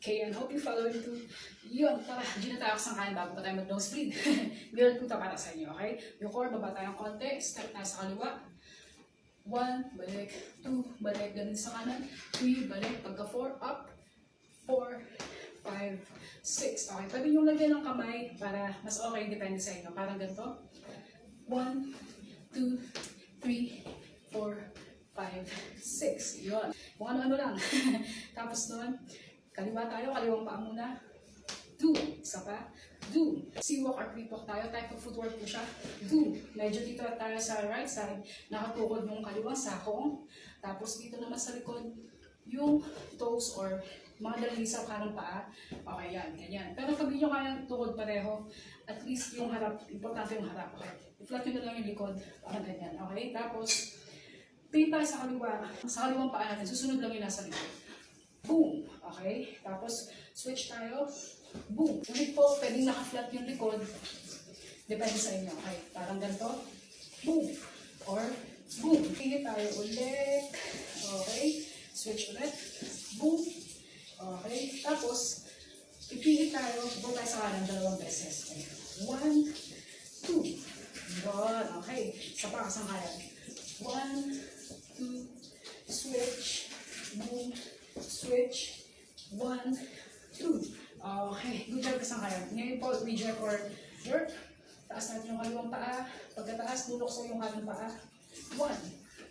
Okay, and hope you follow it too. Yun, tara, hindi na tayo kasangkayan bago pa tayo mag-nosebleed. Meron po ito para sa inyo, okay? Yung core, baba tayo ng konti, step tayo sa kaliwa. 1, balik, 2, balik, ganun sa kanan, 3, balik, pagka 4, up, 4, 5, 6. Okay, pwede nyo lagyan ng kamay para mas okay, depende sa inyo. Parang ganito. 1, 2, 3, 4, 5, 6. Yun. Kung ano-ano lang. Tapos doon, kaliwa tayo, kaliwang paa muna. Do. Isa pa. Do. Sea-walk or creep-walk tayo. Type of footwork po siya. Do. Medyo dito tayo sa right side. Nakatukod yung kaliwang sakong. Tapos dito naman sa likod, yung toes or mga daliri sa kanang paa. Okay, yan. Ganyan. Pero pag hindi nyo kaya tukod pareho, at least yung harap, importante yung harap. Okay. I-flat nyo na lang yung likod. Parang ganyan. Okay. Tapos, pay tayo sa kaliwa. Sa kaliwang paa natin. Susunod lang yung nasa likod. Boom! Okay? Tapos, switch tayo. Boom! Ulit po, pwedeng naka-flat yung likod. Depende sa inyo. Okay? Parang ganito. Boom! Or, boom! Pili tayo ulit. Okay? Switch ulit. Boom! Okay? Tapos, ipili tayo. Go tayo sa kanan dalawang beses. Okay? 1, 2. Yun. Okay? Sa pakasangkayan. 1, 2, switch. Boom! Switch. 1, 2. Okay. Good job kasangkayan. Ngayon po, re-jerk or jerk. Taas natin yung kaliwang paa. Pagkataas, bulok sa yung kanang paa. 1.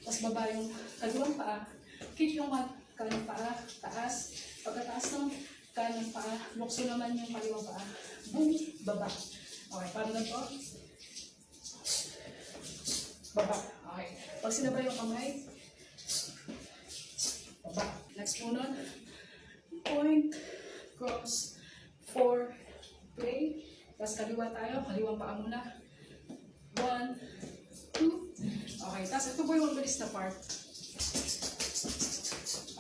Tapos baba yung kaliwang paa. Kick yung kanang paa. Taas. Pagkataas ng kanang paa, lukso naman yung kaliwang paa. Boom. Baba. Okay. Paano na po? Baba. Okay. Pag sinabay yung kamay, baba. Next po nun, point, cross, 4, play. Tapos kaliwa tayo, kaliwang paa muna. 1, 2. Okay, tapos ito po yung mabilis na part.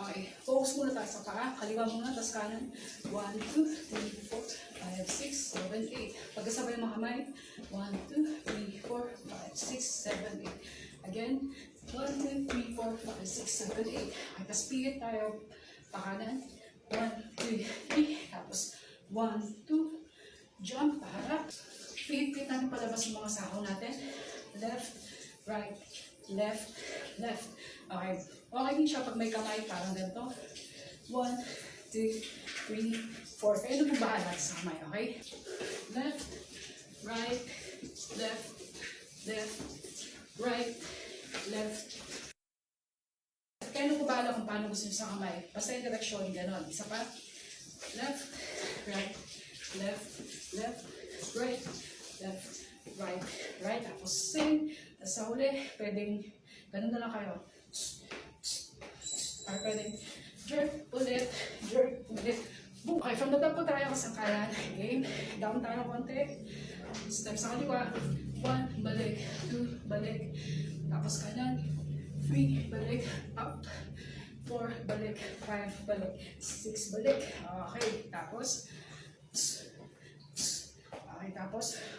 Okay, focus muna tayo sa paa. Kaliwa muna, tapos kanan. 1, 2, 3, 4, 5, 6, 7, 8. Pagkasabay yung mga kamay. 1, 2, 3, 4, 5, 6, 7, 8. Again. 1, 2, 3, 4, 5, 6, 7, 8. Okay, tapos pilit tayo pakanan. 1, 2, 3. Tapos 1, 2. Jump, paharap. Pilit natin palabas yung mga sako natin. Left, right, left, left. Okay. Okay din siya pag may kamay. Parang ganito. 1, 2, 3, 4. Kayo na po bahala sa kamay. Okay? Left, right, left, left, right, left. Kaya nung bahala kung paano gusto nyo sa kamay. Basta yung direksyon, gano'n. Isa pa. Left, right, left, left, right, left, right, right. Tapos same. Tapos sa huli, pwedeng gano'n na lang kayo. Or pwedeng jerk ulit, boom. Okay, from the top po tayo kasangkayan. Again, down tayo konti. Step sa kaliwa. 1, balik, 2, balik. Tapos kanan, 3, balik, up, 4, balik, 5, balik, 6, balik. Okay, tapos,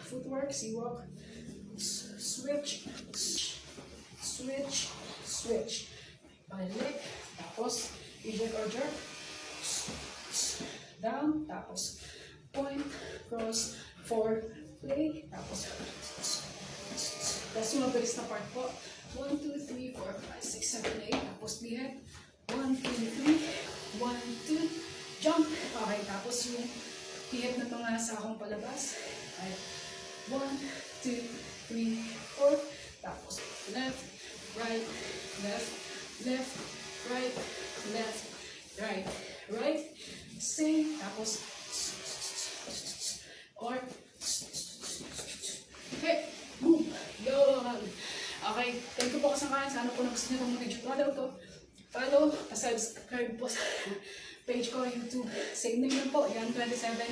footwork, sea-walk, switch, switch, switch, balik, tapos, jerk or jerk, down, tapos, point, cross, 4, play, tapos, yung mabilis na part po. 1, 2, 3, 4, 5, 6, 7, 8. Tapos lihat. 1, 2, 3. 1, 2. Jump. Okay. Tapos yung lihat na mga sakong palabas. 1, 2, 3, 4. Tapos left, right, left, left, right, left, right, right. Same. Tapos or okay. Boom. Yun. Okay, thank you po kasangkayan. Sana po nagustuhan nyo itong video to. Follow, subscribe po sa page ko, YouTube. Same name lang po, Yan27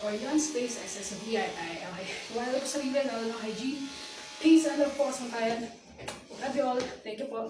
or Yan Space XXVII. Okay, wala po sa email, lalo ng IG. Peace and love po kasangkayan. Love you all. Thank you po.